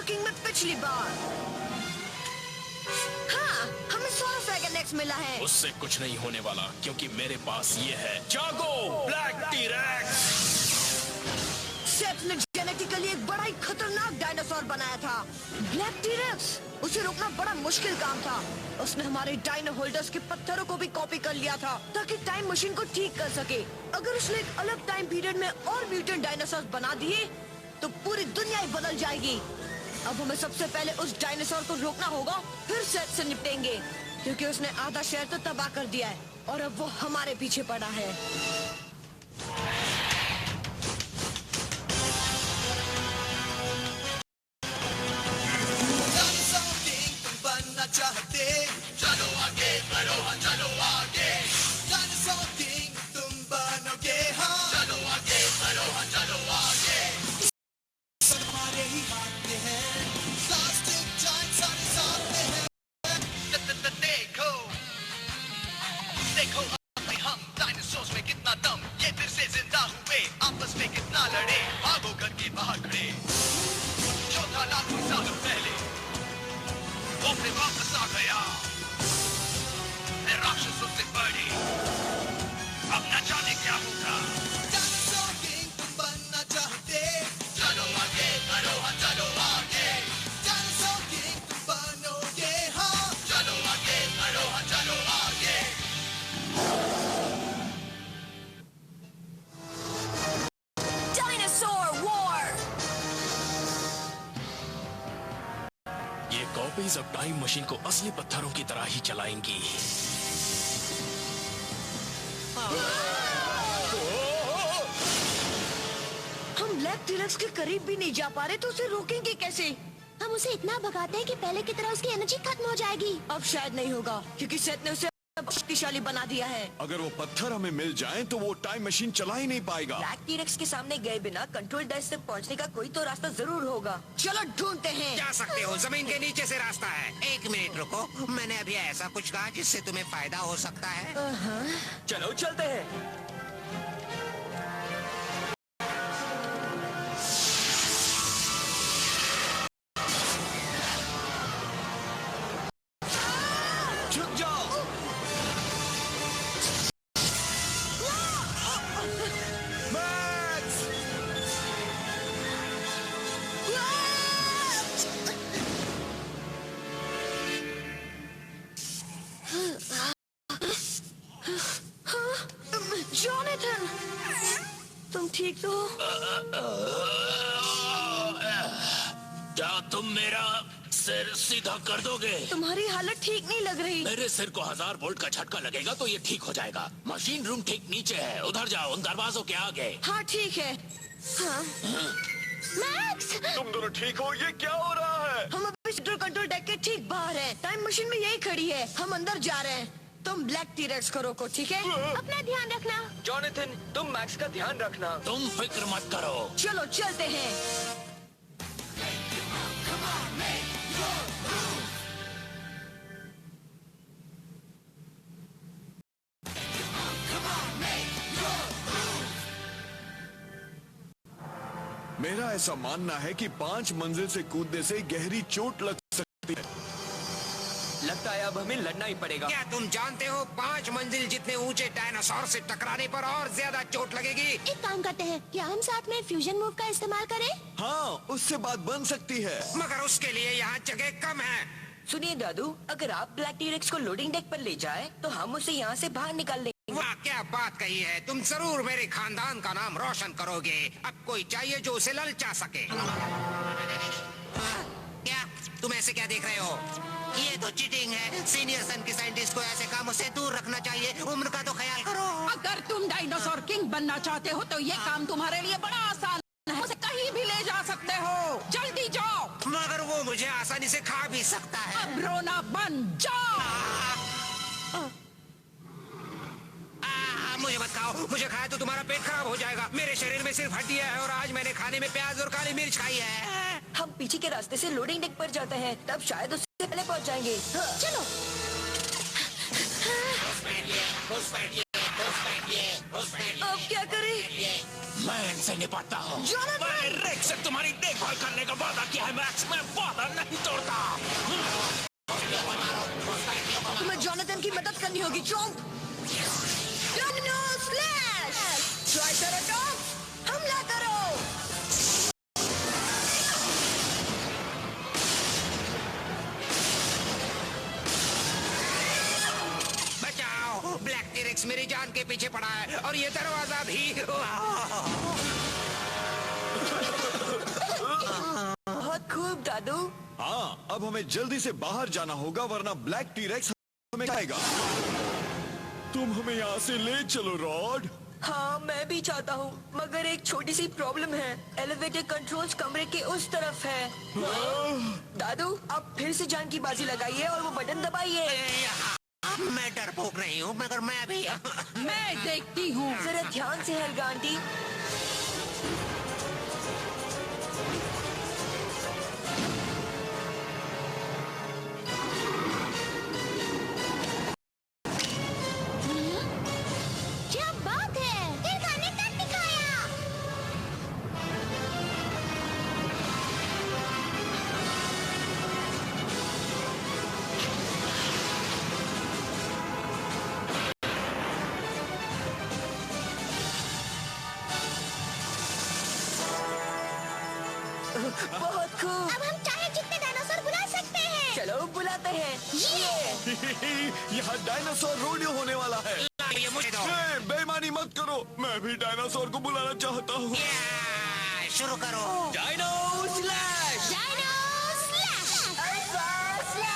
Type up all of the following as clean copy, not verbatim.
King में पिछली बार। हाँ, हमें सोराफेगनेक्स मिला है। उससे कुछ नहीं होने वाला क्योंकि मेरे पास ये है। जागो ब्लैक टी-रेक्स। सेथ ने जेनेटिकली एक बड़ा ही खतरनाक डायनासोर बनाया था, ब्लैक टी-रेक्स। उसे रोकना बड़ा मुश्किल काम था। उसने हमारे डायनो होल्डर्स के पत्थरों को भी कॉपी कर लिया था ताकि टाइम मशीन को ठीक कर सके। अगर उसने एक अलग टाइम पीरियड में और म्यूटेंट डायनासोर बना दिए तो पूरी दुनिया ही बदल जाएगी। अब हमें सबसे पहले उस डायनासोर को रोकना होगा, फिर सेथ से निपटेंगे क्योंकि उसने आधा शहर तो तबाह कर दिया है और अब वो हमारे पीछे पड़ा है। चलो आगे बढ़ो, चलो आगे। डायनासोर किंग तुम बनोगे, हाँ। चलो आगे बढ़ो, चलो आगे। हमारे ही हाथ में है, प्लास्टिक जाइंट सारे साथ में है। देखो देखो अब हम डायनासोर्स में कितना दम, ये फिर से जिंदा हुए, आपस में कितना लड़े, भागो घर के बाहर खड़े। चौथा लाखों सालों पहले वो फिर वापस आ गया, राक्षसों से बड़ी। अब न जाने क्या होगा। डायनासोर किंग तुम बनना चाहते, चलो आगे बढ़ो, हाँ चलो आगे। डायनासोर किंग तुम बनोगे, हाँ। चलो आगे बढ़ो, हाँ चलो आगे। Dinosaur war. ये कॉपीज अब टाइम मशीन को असली पत्थरों की तरह ही चलाएंगी। हम ब्लैक टी-रेक्स के करीब भी नहीं जा पा रहे तो उसे रोकेंगे कैसे? हम उसे इतना भगाते हैं कि पहले की तरह उसकी एनर्जी खत्म हो जाएगी। अब शायद नहीं होगा क्योंकि सेथ ने उसे शक्तिशाली बना दिया है। अगर वो पत्थर हमें मिल जाएं तो वो टाइम मशीन चला ही नहीं पाएगा। ब्लैक टी-रेक्स के सामने गए बिना कंट्रोल डैश तक पहुंचने का कोई तो रास्ता जरूर होगा। चलो ढूंढते हैं। जा सकते हो, जमीन के नीचे से रास्ता है। एक मिनट रुको, मैंने अभी ऐसा कुछ कहा जिससे तुम्हें फायदा हो सकता है। चलो चलते हैं। छुप जाओ। मैक्स! जॉनथन, तुम ठीक तो हो? क्या तुम मेरा सिर सीधा कर दोगे? तुम्हारी हालत ठीक नहीं लग रही। मेरे सिर को 1000 वोल्ट का झटका लगेगा तो ये ठीक हो जाएगा। मशीन रूम ठीक नीचे है, उधर जाओ, उन दरवाजों के आगे। हाँ ठीक है। हाँ। मैक्स! तुम दोनों ठीक हो? ये क्या हो रहा है? हम अभी सेंट्रल कंट्रोल डेक के ठीक बाहर हैं। टाइम मशीन में यही खड़ी है। हम अंदर जा रहे हैं। तुम ब्लैक टी-रेक्स को रोको, ठीक है? अपना ध्यान रखना। जॉनथन, तुम मैक्स का ध्यान रखना। तुम फिक्र मत करो। चलो चलते हैं। मेरा ऐसा मानना है कि 5 मंजिल से कूदने से गहरी चोट लग सकती है। लगता है अब हमें लड़ना ही पड़ेगा। क्या तुम जानते हो 5 मंजिल जितने ऊंचे डायनासोर से टकराने पर और ज्यादा चोट लगेगी? एक काम करते हैं, क्या हम साथ में फ्यूजन मूव का इस्तेमाल करें? हाँ, उससे बात बन सकती है। मगर उसके लिए यहाँ जगह कम है। सुनिए दादू, अगर आप ब्लैक टी-रेक्स को लोडिंग डेक पर ले जाए तो हम उसे यहाँ से बाहर निकाल लेंगे। वाह, क्या बात कही है। तुम जरूर मेरे खानदान का नाम रोशन करोगे। अब कोई चाहिए जो उसे ललचा सके। क्या तुम ऐसे क्या देख रहे हो? ये तो चीटिंग है। सीनियर सन की साइंटिस्ट को ऐसे कामों से दूर रखना चाहिए। उम्र का तो ख्याल करो। अगर तुम डायनासोर किंग बनना चाहते हो तो ये काम तुम्हारे लिए बड़ा आसान है। उसे कहीं भी ले जा सकते हो। जल्दी जाओ। मगर वो मुझे आसानी से खा भी सकता है। अब रोना बंद, जाओ। मुझे मत खाओ। मुझे खाया तो तुम्हारा पेट खराब हो जाएगा। मेरे शरीर में सिर्फ हड्डियां है और आज मैंने खाने में प्याज और काली मिर्च खाई है। हम पीछे के रास्ते से लोडिंग डेक पर जाते हैं, तब शायद उससे पहले पहुँच जाएंगे। चलो। अब क्या करें? मैं इनसे निपटता हूँ। जोनाथन! मैं रेक्स से तुम्हारी देखभाल करने का वादा किया है मैक्स, मैं वादा नहीं तोड़ता। तुम्हें जोनाथन की मदद करनी होगी, चॉम्प। Domino slash! ट्राइसेराटॉप्स, हमला करो! बचाओ, ब्लैक टी-रेक्स मेरी जान के पीछे पड़ा है और ये दरवाजा भी। बहुत खूब दादू। हाँ, अब हमें जल्दी से बाहर जाना होगा वरना ब्लैक टी-रेक्स हमें खाएगा। तुम हमें यहाँ से ले चलो रॉड। हाँ मैं भी चाहता हूँ, मगर एक छोटी सी प्रॉब्लम है। एलिवेटर कंट्रोल्स कमरे के उस तरफ है। दादू अब फिर से जान की बाजी लगाइए और वो बटन दबाइए। मैं डरपोक नहीं हूँ, मगर मैं भी। मैं देखती हूँ। जरा ध्यान से हेल्गा आंटी। क्या बात है, हेल्गा ने दम दिखाया। बहुत खूब। अब हम चाहे जितने डायनासोर बुला सकते हैं। चलो बुलाते हैं। यहाँ डायनासोर रोडियो होने वाला है। ये मुझे दो। ए, बेईमानी मत करो, मैं भी डायनासोर को बुलाना चाहता हूँ। शुरू करो। Dino slash! Dino slash! Alpha slash!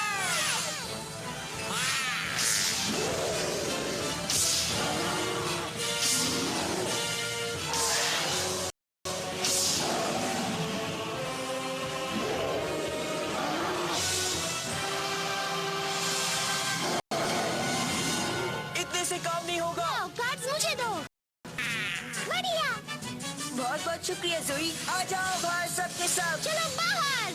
इतने से काम नहीं होगा। आओ, कार्ड्स मुझे दो। बढ़िया। बहुत बहुत शुक्रिया जोई। आ जाओ बाहर सबके सब। चलो बाहर।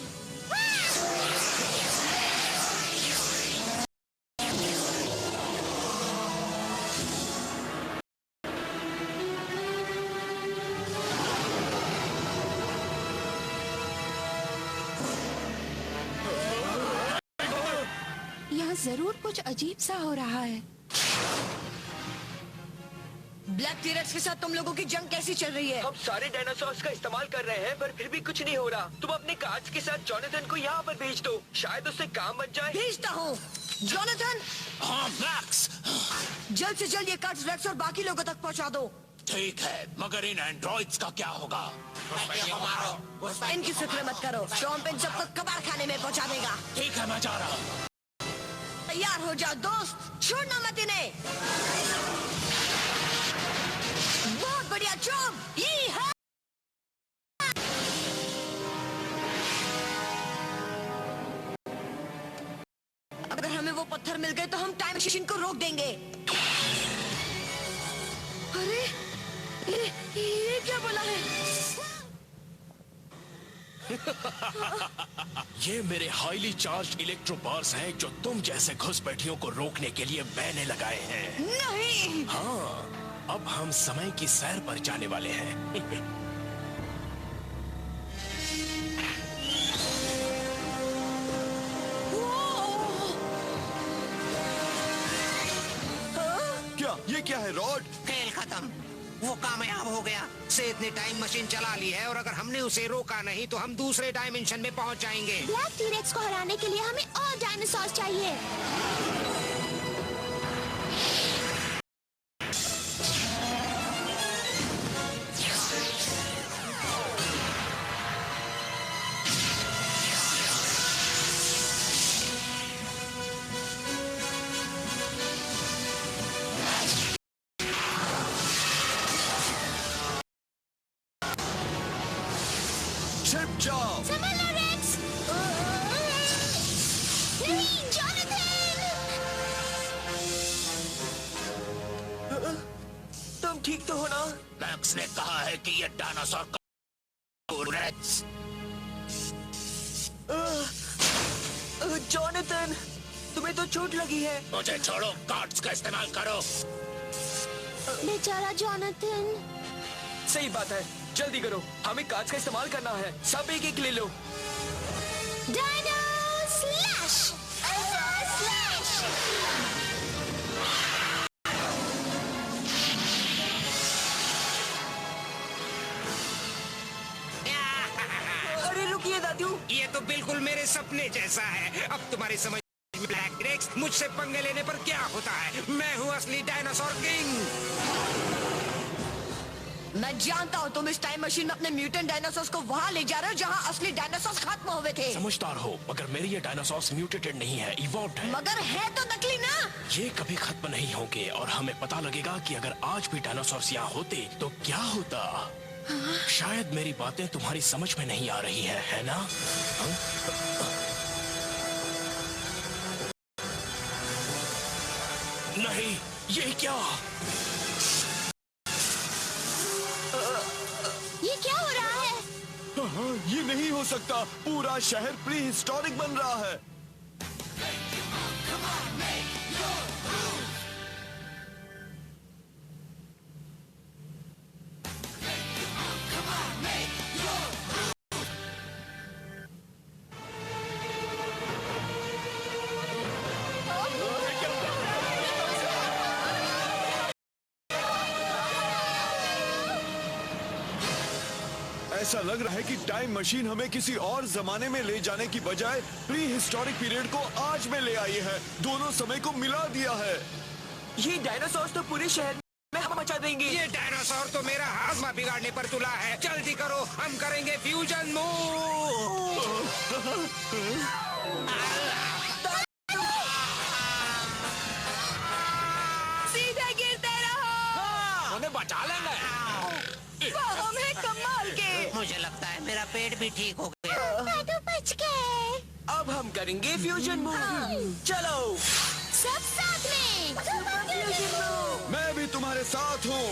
यहाँ जरूर कुछ अजीब सा हो रहा है। ब्लैक टी-रेक्स के साथ तुम लोगों की जंग कैसी चल रही है? हम सारे डायनासोर्स का इस्तेमाल कर रहे हैं पर फिर भी कुछ नहीं हो रहा। तुम अपने कार्ड्स के साथ जोनाथन को यहाँ पर भेज दो, शायद उससे काम बन जाए। भेजता हूँ। जोनाथन, हाँ मैक्स, जल्द से जल्द ये कार्ड्स रेक्स और बाकी लोगों तक पहुँचा दो। ठीक है, मगर इन एंड्रॉइड्स का क्या होगा? इनकी फिक्र मत करो, चॉम्प इन सबको कबाड़ खाने में पहुँचा देगा। ठीक है, मैं जा रहा हूँ। तैयार हो जाओ दोस्त, छोड़ना मत इन्हें। बहुत बढ़िया चॉम्प, ये है। अगर हमें वो पत्थर मिल गए तो हम टाइम मशीन को रोक देंगे। अरे ये क्या बोला है? ये मेरे हाईली चार्ज इलेक्ट्रो बार्स हैं जो तुम जैसे घुसपैठियों को रोकने के लिए मैंने लगाए हैं। नहीं। हाँ, अब हम समय की सैर पर जाने वाले हैं। क्या ये क्या है रॉड? खेल खत्म, वो कामयाब हो गया। सेठ ने टाइम मशीन चला ली है और अगर हमने उसे रोका नहीं तो हम दूसरे डायमेंशन में पहुंच जाएंगे। ब्लैक टी-रेक्स को हराने के लिए हमें और डायनासोर चाहिए। छिप जाओ। संभालो रेक्स। नहीं, जोनाथन। तुम ठीक तो हो ना? मैक्स ने कहा है कि ये डायनासोर का रेक्स। जोनाथन, तुम्हें तो चोट लगी है। मुझे छोड़ो, कार्ड्स का इस्तेमाल करो। बेचारा जोनाथन। सही बात है, जल्दी करो, हमें कांच का इस्तेमाल करना है। सब एक एक ले लो। Dino slash, slash. अरे रुकिए दादू। ये तो बिल्कुल मेरे सपने जैसा है। अब तुम्हारी समझ में ब्लैक टी-रेक्स मुझसे पंगे लेने पर क्या होता है। मैं हूँ असली डायनासोर किंग। मैं जानता हूँ तुम इस टाइम मशीन में अपने म्यूटेंट डायनासोर्स को वहाँ ले जा रहे हो जहाँ असली डायनासोर्स खत्म हुए थे। समझदार हो, मगर मेरे ये डायनासोर्स म्यूटेटेड नहीं है, इवॉल्व्ड है। मगर है तो नकली ना। ये कभी खत्म नहीं होंगे और हमें पता लगेगा कि अगर आज भी डायनासोर्स यहाँ होते तो क्या होता। शायद मेरी बातें तुम्हारी समझ में नहीं आ रही है ना? नहीं, ये क्या? ये क्या हो रहा है? हाँ, ये नहीं हो सकता। पूरा शहर प्री हिस्टोरिक बन रहा है। ऐसा लग रहा है कि टाइम मशीन हमें किसी और जमाने में ले जाने की बजाय प्री हिस्टोरिक पीरियड को आज में ले आई है। दोनों समय को मिला दिया है। ये डायनासोर तो पूरे शहर में हम मचा देंगे। ये डायनासोर तो मेरा हाजमा बिगाड़ने पर तुला है। जल्दी करो, हम करेंगे फ्यूजन मूव। सीधे गिरते रहो। उन्हें बचा लेंगे। हम हैं कमाल के। मुझे लगता है मेरा पेट भी ठीक हो गया। दादू बच गए। अब हम करेंगे फ्यूजन मूव। चलो सब साथ में। Fusion move. मैं भी तुम्हारे साथ हूँ।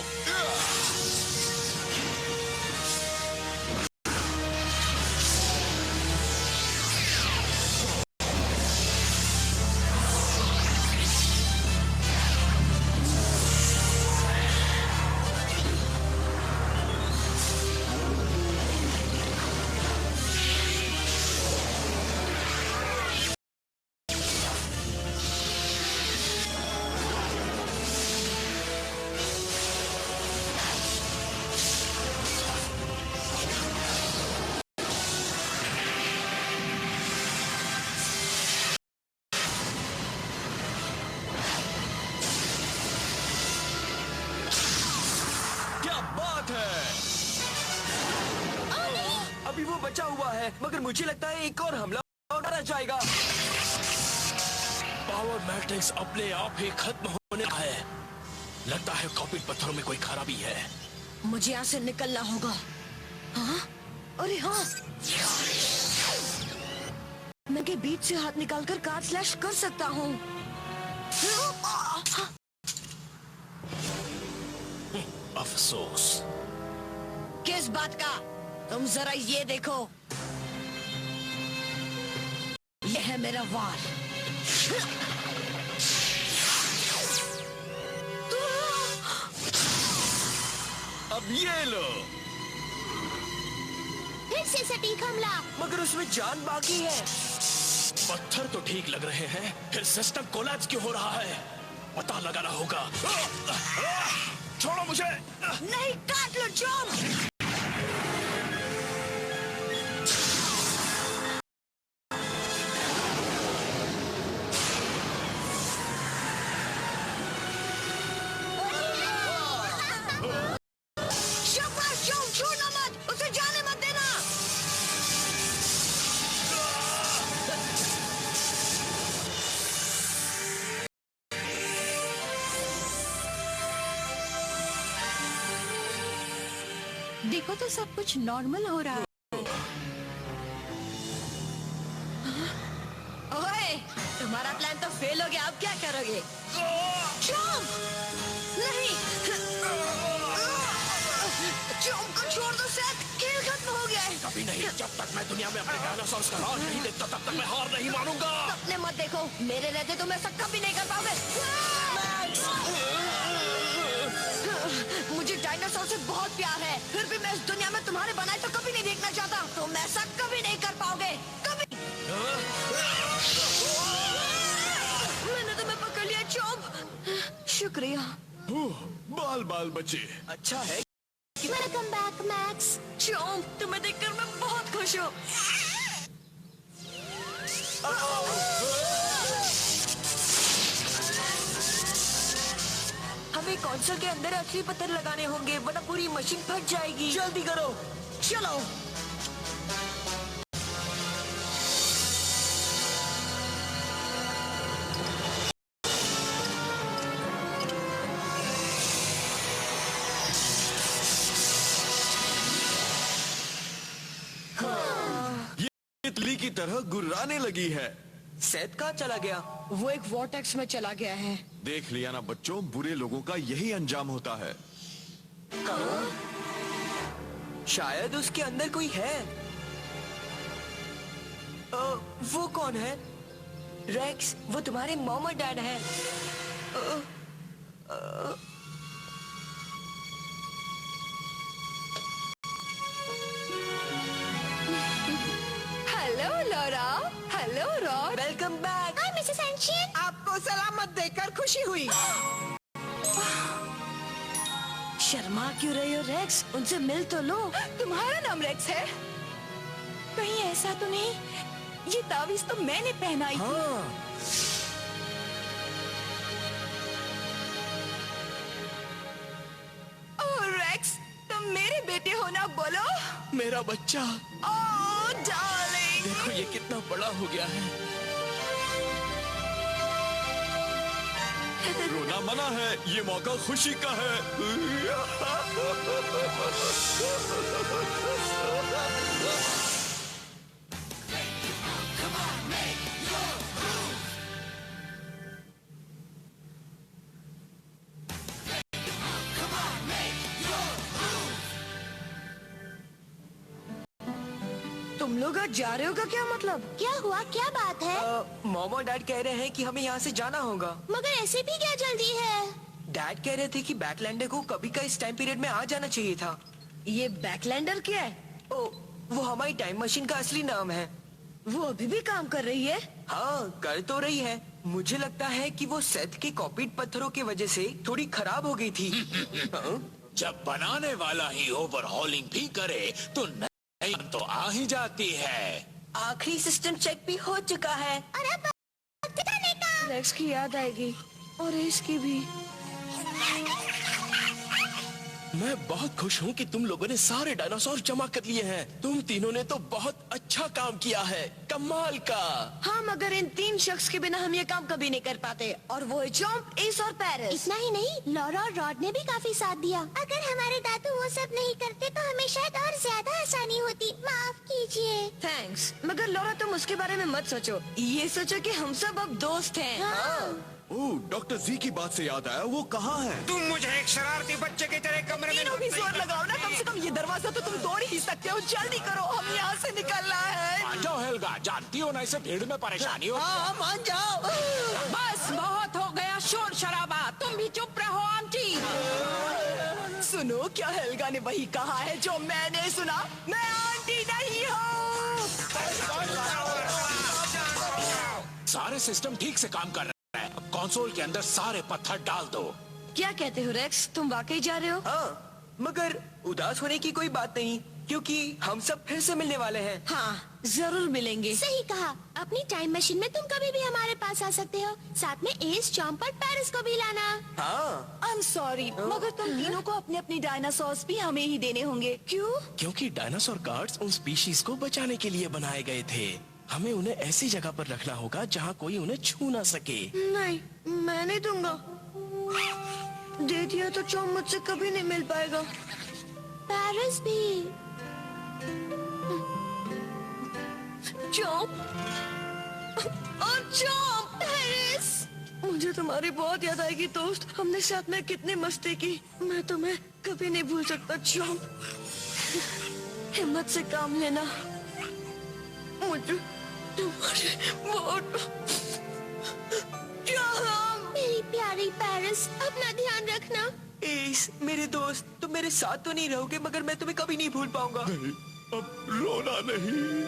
क्या बात है। अभी वो बचा हुआ है, मगर मुझे लगता है एक और हमला और आ जाएगा। पावर मैट्रिक्स अपने आप ही खत्म होने का है। लगता है कॉपिट पत्थरों में कोई खराबी है। मुझे यहाँ से निकलना होगा। हाँ? अरे हाँ, मैं के बीच से हाथ निकालकर कार स्लैश कर सकता हूँ। अफसोस। किस बात का? तुम जरा ये देखो, ये है मेरा वार। अब ये लो। फिर से सटीक हमला। मगर उसमें जान बाकी है। पत्थर तो ठीक लग रहे हैं, फिर सिस्टम कोलैप्स क्यों हो रहा है? पता लगाना होगा। छोड़ो मुझे। नहीं, काट लो जॉन। शाबाश जॉन, छोड़ना मत, उसे जाने मत देना। देखो तो सब कुछ नॉर्मल हो रहा है। ओए, तुम्हारा प्लान तो फेल हो गया, अब क्या करोगे? जॉन! नहीं! जॉन को छोड़ दो सेथ, खेल खत्म हो गया है। कभी नहीं, जब तक मैं दुनिया में अपने डायनासोर्स का राज नहीं देखता तब तक मैं हार नहीं मानूंगा। सपने मत देखो, मेरे रहते तुम ऐसा कभी नहीं कर पाओगे। मुझे डायनासोर से बहुत प्यार है, फिर भी मैं इस दुनिया में तुम्हारे बनाए तो कभी नहीं देखना चाहता। तुम ऐसा कभी नहीं कर पाओगे, कभी। मैंने तुम्हें पकड़ लिया चॉम्प। शुक्रिया। बाल बाल बचे। अच्छा है वेलकम बैक मैक्स। चॉम्प, तुम्हें देखकर मैं बहुत खुश हूँ। हमें कंसोल के अंदर असली पत्थर लगाने होंगे, वरना पूरी मशीन फट जाएगी। जल्दी करो। चलो। ये तितली की तरह गुर्राने लगी है। सेट कहाँ चला गया? वो एक वॉर्टेक्स में चला गया है। देख लिया ना बच्चों, बुरे लोगों का यही अंजाम होता है। शायद उसके अंदर कोई है। वो कौन है? रेक्स, वो तुम्हारे मॉम और डैड है। Hello Laura. Hello Rod. Welcome back. Hi Mrs एंशियन। आपको सलामत देखकर खुशी हुई। शर्मा क्यों रही हो रेक्स? उनसे मिल तो लो। तुम्हारा नाम रेक्स है? कहीं ऐसा तो नहीं? ये तावीज तो मैंने पहनाई थी। ओह रेक्स, तुम मेरे बेटे हो ना? बोलो। मेरा बच्चा, ओह डार्लिंग। देखो ये कितना बड़ा हो गया है। रोना मना है, ये मौका खुशी का है। तुम लोग आज जा रहे हो का क्या मतलब? क्या हुआ, क्या बात है? मॉम और डैड कह रहे हैं कि हमें यहाँ से जाना होगा। मगर ऐसे भी क्या जल्दी है? डैड कह रहे थे कि बैकलैंडर को कभी का इस टाइम पीरियड में आ जाना चाहिए था। ये बैकलैंडर क्या है? ओ, वो हमारी टाइम मशीन का असली नाम है। वो अभी भी काम कर रही है? हाँ, कर तो रही है। मुझे लगता है कि वो सेट के कॉपीड पत्थरों की वजह से थोड़ी खराब हो गई थी। हाँ? जब बनाने वाला ही ओवरहॉलिंग भी करे तो नई तो आ ही जाती है। आखिरी सिस्टम चेक भी हो चुका है। और अब ठिकाने का। रेक्स की याद आएगी और इसकी भी। मैं बहुत खुश हूँ कि तुम लोगों ने सारे डायनासोर जमा कर लिए हैं। तुम तीनों ने तो बहुत अच्छा काम किया है, कमाल का। हाँ, मगर इन 3 शख्स के बिना हम ये काम कभी नहीं कर पाते, और वो है चॉम्प, एस और पेरिस। इतना ही नहीं, लॉरा और रॉड ने भी काफी साथ दिया। अगर हमारे दादू वो सब नहीं करते तो हमें शायद और ज्यादा आसानी होती। माफ कीजिए। थैंक्स। मगर लॉरा, तुम उसके बारे में मत सोचो, ये सोचो कि हम सब अब दोस्त हैं। हाँ। ओह, डॉक्टर जी की बात से याद आया, वो कहाँ है? तुम मुझे एक शरारती बच्चे की तरह कमरे में तीनों भी जोर लगाओ ना, कम से कम ये दरवाजा तो तुम तोड़ ही सकते हो। जल्दी करो, हम यहाँ से निकलना है। मान जाओ हेल्गा, जानती हो ना इसे भीड़ में परेशानी हो। हाँ, मान जाओ। बस बहुत हो गया शोर शराबा, तुम भी चुप रहो आंटी। सुनो, क्या हेल्गा ने वही कहा है जो मैंने सुना? मैं आंटी नहीं हूँ। सारे सिस्टम ठीक से काम कर रहे हैं। कंसोल के अंदर सारे पत्थर डाल दो। क्या कहते हो रेक्स, तुम वाकई जा रहे हो? हाँ, मगर उदास होने की कोई बात नहीं, क्योंकि हम सब फिर से मिलने वाले हैं। हाँ, जरूर मिलेंगे। सही कहा। अपनी टाइम मशीन में तुम कभी भी हमारे पास आ सकते हो। साथ में एस, चॉम्प और पेरिस को भी लाना। हाँ, आई एम सॉरी, मगर तुम तीनों को अपने अपने डायनासोर्स भी हमें ही देने होंगे। क्यों? क्योंकि डायनासोर गार्ड्स उन स्पीशीज को बचाने के लिए बनाए गए थे। हमें उन्हें ऐसी जगह पर रखना होगा जहाँ कोई उन्हें छू ना सके। नहीं, मैं नहीं दूंगा। दे दिया तो चॉम्प मुझसे कभी नहीं मिल पाएगा। पेरिस भी। चॉम्प और चॉम्प। पेरिस। मुझे तुम्हारी बहुत याद आएगी दोस्त, हमने साथ में कितनी मस्ती की। मैं तुम्हें कभी नहीं भूल सकता चॉम्प। हिम्मत से काम लेना, मुझे तुम्हारी बहुत। मेरी प्यारी पेरिस, अपना ध्यान रखना। एस मेरे दोस्त, तुम मेरे साथ तो नहीं रहोगे मगर मैं तुम्हें कभी नहीं भूल पाऊंगा। अब रोना नहीं।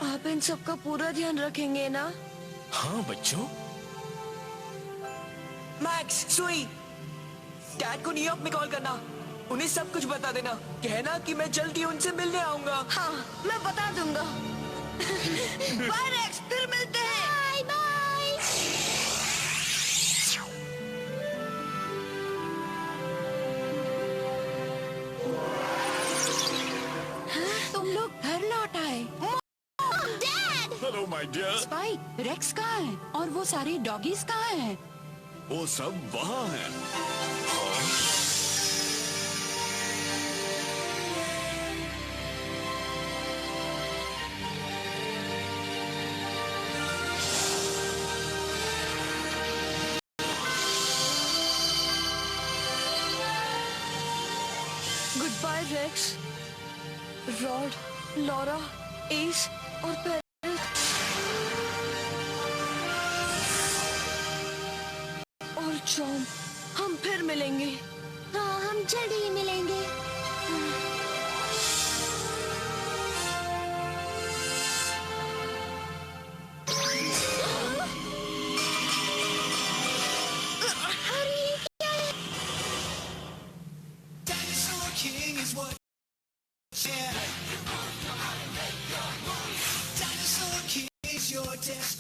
आप इन सबका पूरा ध्यान रखेंगे ना? हाँ बच्चों। मैक्स, सुई, डैड को न्यूयॉर्क में कॉल करना, उन्हें सब कुछ बता देना, कहना कि मैं जल्दी उनसे मिलने आऊंगा। हाँ, मैं बता दूंगा। बाय रेक्स, फिर मिलते हैं। Bye bye. तुम लोग घर लौट आए। Dad, hello my dear. Spike, Rex कहाँ है? और वो सारे डॉगीज कहाँ हैं? वो सब वहाँ हैं। Good bye Rex, Rod, Laura, Ace और पेरिस। और जॉन, हम फिर मिलेंगे। हाँ हम जल्द ही मिलेंगे। Dinosaur King is what. Yeah. Dinosaur King is your destiny.